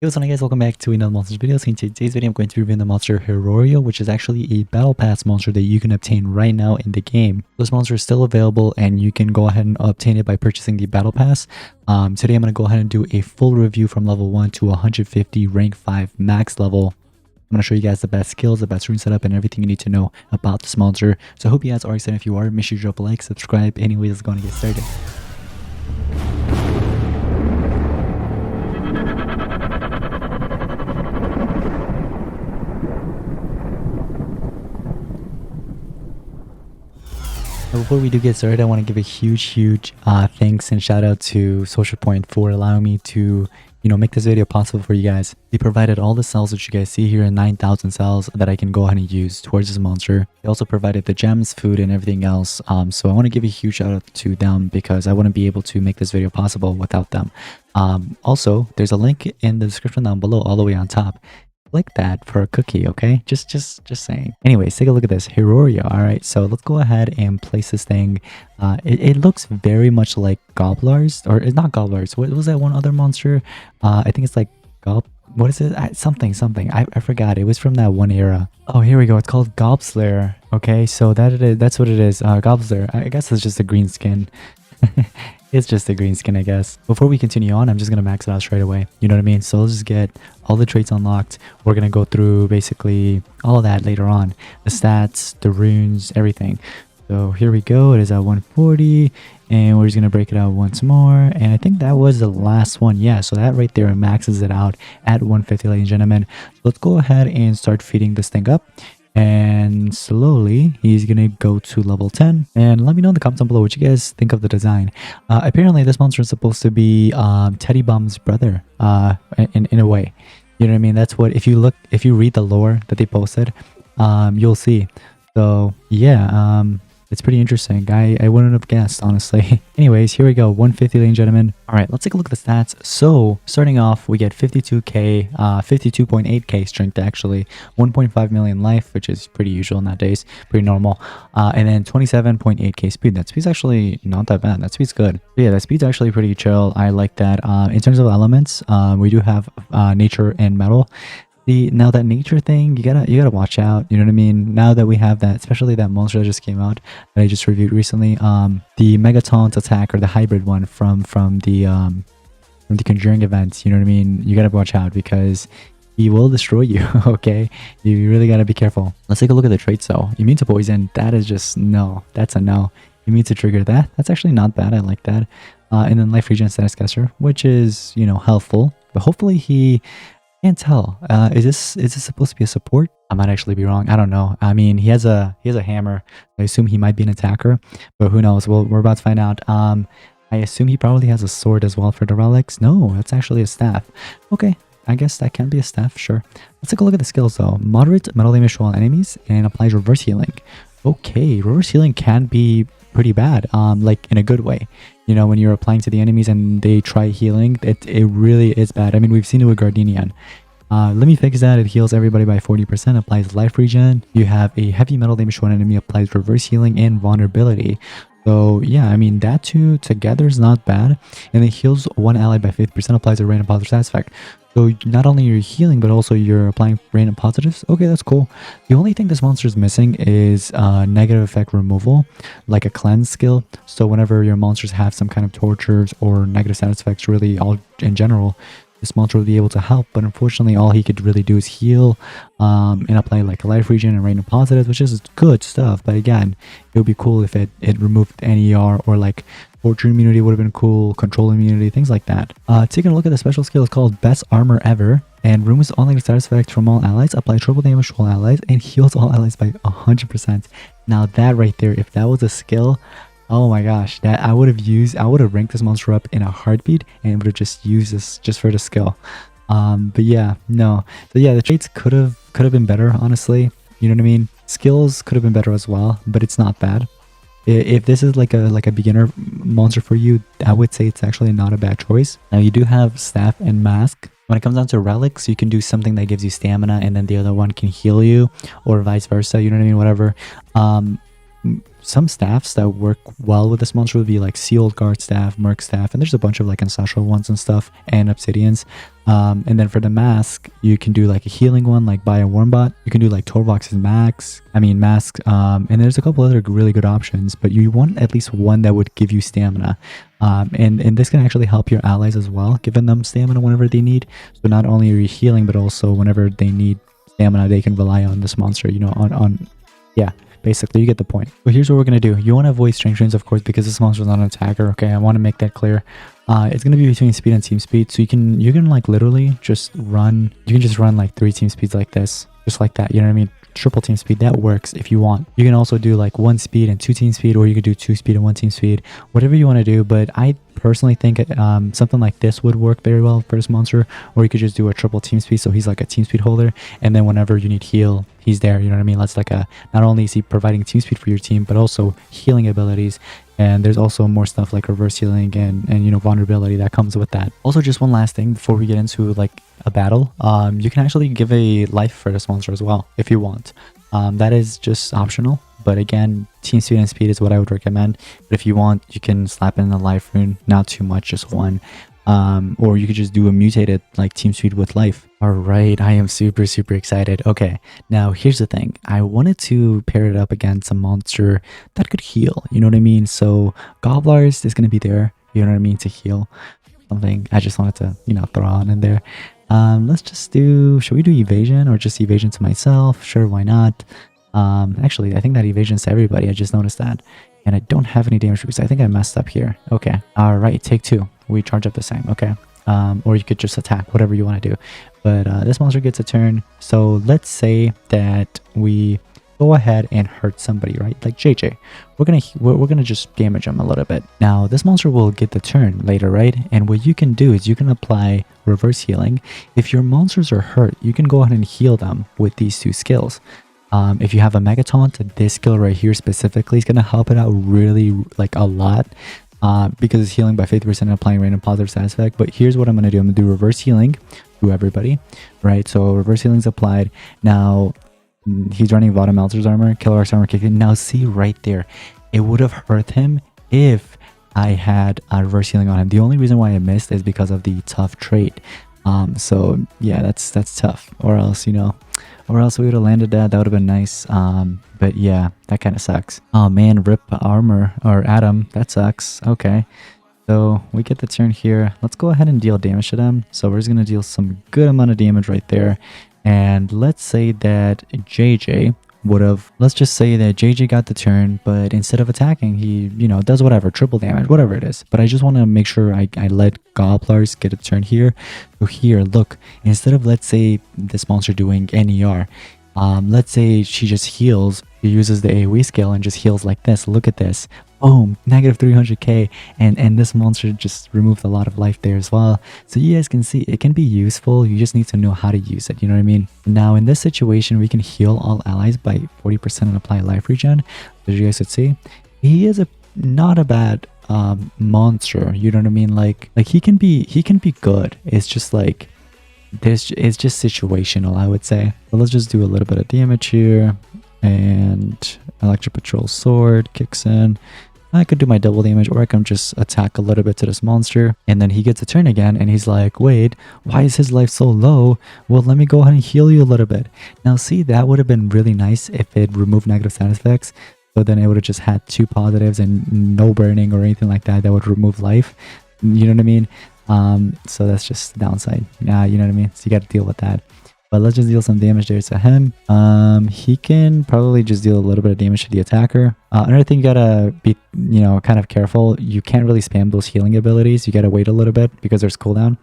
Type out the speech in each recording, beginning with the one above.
Hey, what's up guys, welcome back to another monsters video. So in today's video I'm going to be reviewing the monster Herrerio, which is actually a battle pass monster that you can obtain right now in the game. This monster is still available and you can go ahead and obtain it by purchasing the battle pass. Today I'm going to go ahead and do a full review from level 1 to 150 rank 5 max level. I'm going to show you guys the best skills, the best rune setup, and everything you need to know about this monster. So I hope you guys are excited. If you are, make sure you drop a like, subscribe. Anyways, let's go and get started. Before we do get started, I want to give a huge thanks and shout out to Social Point for allowing me to, make this video possible for you guys. They provided all the cells that you guys see here, 9,000 cells that I can go ahead and use towards this monster. They also provided the gems, food, and everything else. So I want to give a huge shout out to them because I wouldn't be able to make this video possible without them. Also, there's a link in the description down below, all the way on top. Click that for a cookie, okay? Just saying. Anyways, take a look at this Herrerio. All right, so let's go ahead and place this thing. It looks very much like gobblers, or it's not gobblers. What was that one other monster? I think it's like what is it? Something. I forgot. It was from that one era. Oh, here we go. It's called Gobslayer. Okay, so that's what it is. Gobslayer. I guess it's just a green skin. It's just a green skin, I guess. Before we continue on, I'm just going to max it out straight away. You know what I mean? So let's just get all the traits unlocked. We're going to go through basically all of that later on. The stats, the runes, everything. So here we go. It is at 140. And we're just going to break it out once more. And I think that was the last one. Yeah, so that right there maxes it out at 150, ladies and gentlemen. So let's go ahead and start feeding this thing up. And slowly he's gonna go to level 10, and let me know in the comments down below what you guys think of the design. Apparently this monster is supposed to be Teddy Bomb's brother, in a way. You know what I mean? That's what, if you read the lore that they posted, you'll see. So yeah, it's pretty interesting. I wouldn't have guessed, honestly. Anyways, here we go. 150, ladies and gentlemen. All right, let's take a look at the stats. So starting off, we get 52k, 52.8k strength, actually, 1.5 million life, which is pretty usual nowadays, pretty normal. And then 27.8k speed. That speed's actually not that bad. That speed's good. But yeah, that speed's actually pretty chill. I like that. In terms of elements, we do have nature and metal. Now that nature thing, you gotta watch out. You know what I mean? Now that we have that, especially that monster that just came out that I just reviewed recently, the Megataunt attack, or the hybrid one from the Conjuring events. You know what I mean? You gotta watch out because he will destroy you. Okay, you really gotta be careful. Let's take a look at the traits though. Immune to poison. That is just no. That's a no. Immune to trigger. That's actually not bad. I like that. And then life regen status caster, which is helpful. But hopefully he. Can't tell. Is this supposed to be a support? I might actually be wrong. I don't know. I mean, he has a hammer. I assume he might be an attacker, but who knows? Well, we're about to find out. I assume he probably has a sword as well for the relics. No, that's actually a staff. Okay, I guess that can be a staff. Sure. Let's take a look at the skills though. Moderate metal damage to all enemies and applies reverse healing. Okay, reverse healing can be pretty bad. Like in a good way. When you're applying to the enemies and they try healing, it really is bad. I mean, we've seen it with Gardenian. Let me fix that. It heals everybody by 40%, applies life regen. You have a heavy metal damage to one enemy, applies reverse healing and vulnerability. So yeah, I mean, that two together is not bad. And it heals one ally by 50%, applies a random positive stat effect. So not only you're healing, but also you're applying random positives. Okay, that's cool. The only thing this monster is missing is negative effect removal, like a cleanse skill. So whenever your monsters have some kind of tortures or negative status effects, really all in general, this monster will be able to help. But unfortunately, all he could really do is heal and apply like a life regen and random positives, which is good stuff. But again, it would be cool if it removed NER, or like torture immunity would have been cool, control immunity, things like that. Taking a look at the special skill, is called Best Armor Ever, and removes all negative status effects from all allies, applies triple damage to all allies, and heals all allies by 100%. Now that right there, if that was a skill, oh my gosh, that I would have ranked this monster up in a heartbeat and would have just used this just for the skill. But yeah, no. So yeah, the traits could have been better, honestly. You know what I mean? Skills could have been better as well, but it's not bad. If this is like a beginner monster for you, I would say it's actually not a bad choice. Now you do have staff and mask. When it comes down to relics, you can do something that gives you stamina and then the other one can heal you, or vice versa. You know what I mean? Whatever. some staffs that work well with this monster would be like Sealed Guard staff, Merc staff, and there's a bunch of like ancestral ones and stuff, and obsidians. And then for the mask, you can do like a healing one, like buy a Wormbot. You can do like Torvox's mask. And there's a couple other really good options, but you want at least one that would give you stamina. And this can actually help your allies as well, giving them stamina whenever they need. So not only are you healing, but also whenever they need stamina, they can rely on this monster, you know, yeah. Basically, you get the point. So here's what we're going to do. You want to avoid strength drains, of course, because this monster is not an attacker. Okay, I want to make that clear. It's going to be between speed and team speed. So you can like literally just run. You can just run like 3 team speeds like this. Just like that. You know what I mean? Triple team speed. That works if you want. You can also do like 1 speed and 2 team speed, or you could do 2 speed and 1 team speed. Whatever you want to do. But I personally think something like this would work very well for this monster. Or you could just do a triple team speed. So he's like a team speed holder. And then whenever you need heal, he's there. You know what I mean? That's like not only is he providing team speed for your team, but also healing abilities. And there's also more stuff like reverse healing and you know, vulnerability that comes with that. Also, just one last thing before we get into like a battle, you can actually give a life for this monster as well if you want. That is just optional, but again, team speed and speed is what I would recommend. But if you want, you can slap in a life rune, not too much, just 1. Or you could just do a mutated like team speed with life. All right, I am super excited. Okay, now here's the thing. I wanted to pair it up against a monster that could heal, you know what I mean? So Gobblers is going to be there, you know what I mean, to heal something. I just wanted to, you know, throw on in there. Let's just do, should we do evasion or just evasion to myself? Sure, why not? Actually, I think that evasion's to everybody. I just noticed that. And I don't have any damage because I think I messed up here. Okay. All right. Take 2. We charge up the same. Okay. Or you could just attack, whatever you want to do. But this monster gets a turn. So let's say that we go ahead and hurt somebody, right? Like JJ. We're gonna just damage him a little bit. Now this monster will get the turn later, right? And what you can do is you can apply reverse healing. If your monsters are hurt, you can go ahead and heal them with these 2 skills. If you have a Megataunt, this skill right here specifically is going to help it out really like a lot because it's healing by 50% and applying random positive side effect. But here's what I'm going to do. I'm going to do reverse healing to everybody, right? So reverse healing is applied. Now he's running Vada Meltzer's armor, Killer Arc's armor kicked in. Now see right there, it would have hurt him if I had reverse healing on him. The only reason why I missed is because of the tough trait. So yeah, that's tough. Or else, you know, or else we would have landed that. That would have been nice. But yeah, that kind of sucks. Oh man, rip armor or Adam. That sucks. Okay. So we get the turn here. Let's go ahead and deal damage to them. So we're just going to deal some good amount of damage right there. And let's say that JJ would have, let's just say that JJ got the turn, but instead of attacking, he, you know, does whatever, triple damage, whatever it is. But I just want to make sure I let Gobblers get a turn here. So here, look, instead of, let's say, this monster doing NER, let's say she just heals, she uses the AoE skill and just heals like this. Look at this. Boom, negative 300k, and this monster just removed a lot of life there as well. So you guys can see it can be useful. You just need to know how to use it, you know what I mean? Now in this situation, we can heal all allies by 40% and apply life regen. As you guys could see, he is not a bad monster, you know what I mean? Like he can be good. It's just like it's just situational, I would say. So let's just do a little bit of damage here, and Electric Patrol Sword kicks in. I could do my double damage, or I can just attack a little bit to this monster, and then he gets a turn again, and he's like, wait, why is his life so low? Well, let me go ahead and heal you a little bit. Now see, that would have been really nice if it removed negative side effects. So then it would have just had 2 positives and no burning or anything like that would remove life. You know what I mean? So that's just the downside. Yeah, you know what I mean? So you got to deal with that. But let's just deal some damage there to him. He can probably just deal a little bit of damage to the attacker. Another thing you gotta be, you know, kind of careful. You can't really spam those healing abilities. You gotta wait a little bit because there's cooldown.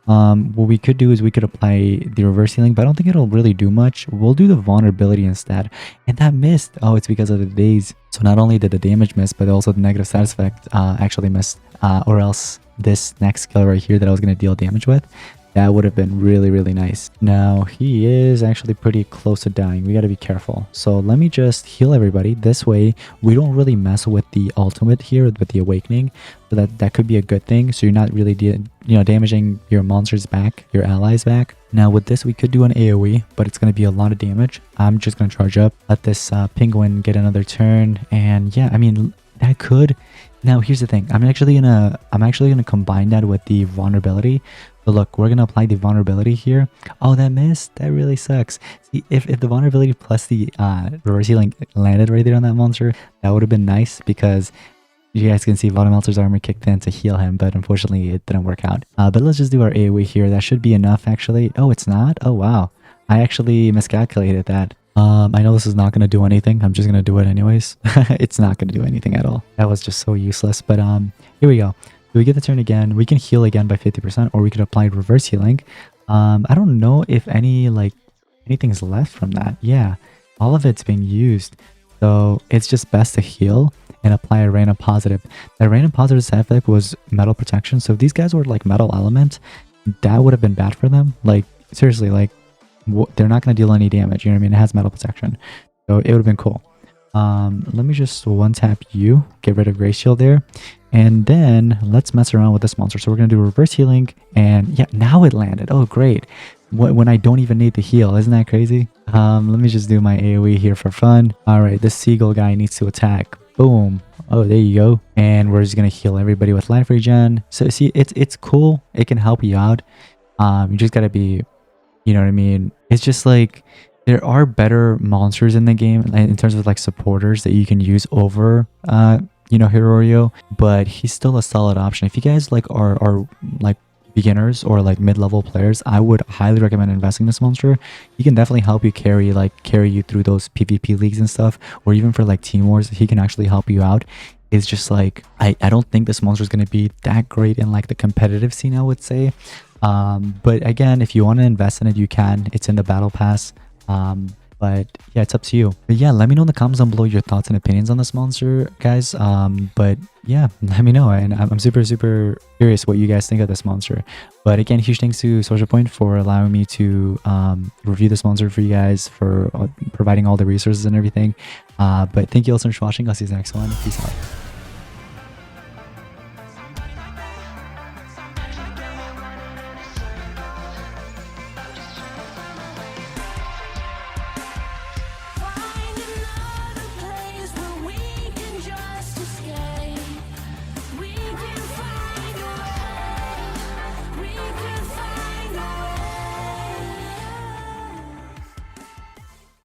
What we could do is we could apply the reverse healing, but I don't think it'll really do much. We'll do the vulnerability instead. And that missed. Oh, it's because of the daze. So not only did the damage miss, but also the negative side effect actually missed. Or else this next skill right here that I was going to deal damage with, that would have been really, really nice. Now, he is actually pretty close to dying. We got to be careful. So let me just heal everybody. This way, we don't really mess with the ultimate here with the awakening. So that could be a good thing. So you're not really, damaging your monsters back, your allies back. Now with this, we could do an AoE, but it's going to be a lot of damage. I'm just going to charge up, let this penguin get another turn. And yeah, I mean, that could... Now here's the thing. I'm actually gonna combine that with the vulnerability. So look, we're gonna apply the vulnerability here. Oh, that missed. That really sucks. See, if the vulnerability plus the reverse healing landed right there on that monster, that would have been nice, because you guys can see Vodamelter's armor kicked in to heal him, but unfortunately it didn't work out. But let's just do our AoE here. That should be enough, actually. Oh, it's not? Oh, wow. I actually miscalculated that. I know this is not going to do anything. I'm just going to do it anyways. It's not going to do anything at all. That was just so useless. But here we go. Do we get the turn again? We can heal again by 50%, or we could apply reverse healing. I don't know if anything's left from that. Yeah, all of it's being used. So it's just best to heal and apply a random positive. That random positive side effect was metal protection. So if these guys were like metal element, that would have been bad for them. Like, seriously, like, they're not going to deal any damage. You know what I mean? It has metal protection. So it would have been cool. Let me just one tap you, get rid of Grace Shield there. And then let's mess around with this monster. So we're going to do reverse healing. And yeah, now it landed. Oh, great. When I don't even need to heal. Isn't that crazy? Let me just do my AoE here for fun. All right, this seagull guy needs to attack. Boom. Oh, there you go. And we're just going to heal everybody with life regen. So see, it's cool. It can help you out. You just got to be... You know what I mean? It's just like there are better monsters in the game in terms of like supporters that you can use over, you know, Herrerio, but he's still a solid option. If you guys like are like beginners or like mid-level players, I would highly recommend investing in this monster. He can definitely help you carry you through those PvP leagues and stuff, or even for like team wars, he can actually help you out. It's just like I don't think this monster is going to be that great in like the competitive scene, I would say. But again, if you want to invest in it, you can. It's in the battle pass. But yeah, it's up to you. But yeah, let me know in the comments down below your thoughts and opinions on this monster, guys. But yeah, let me know. And I'm super curious what you guys think of this monster. But again, huge thanks to Social Point for allowing me to review this monster for you guys, for providing all the resources and everything. But thank you all so much for watching. I'll see you in the next one. Peace out.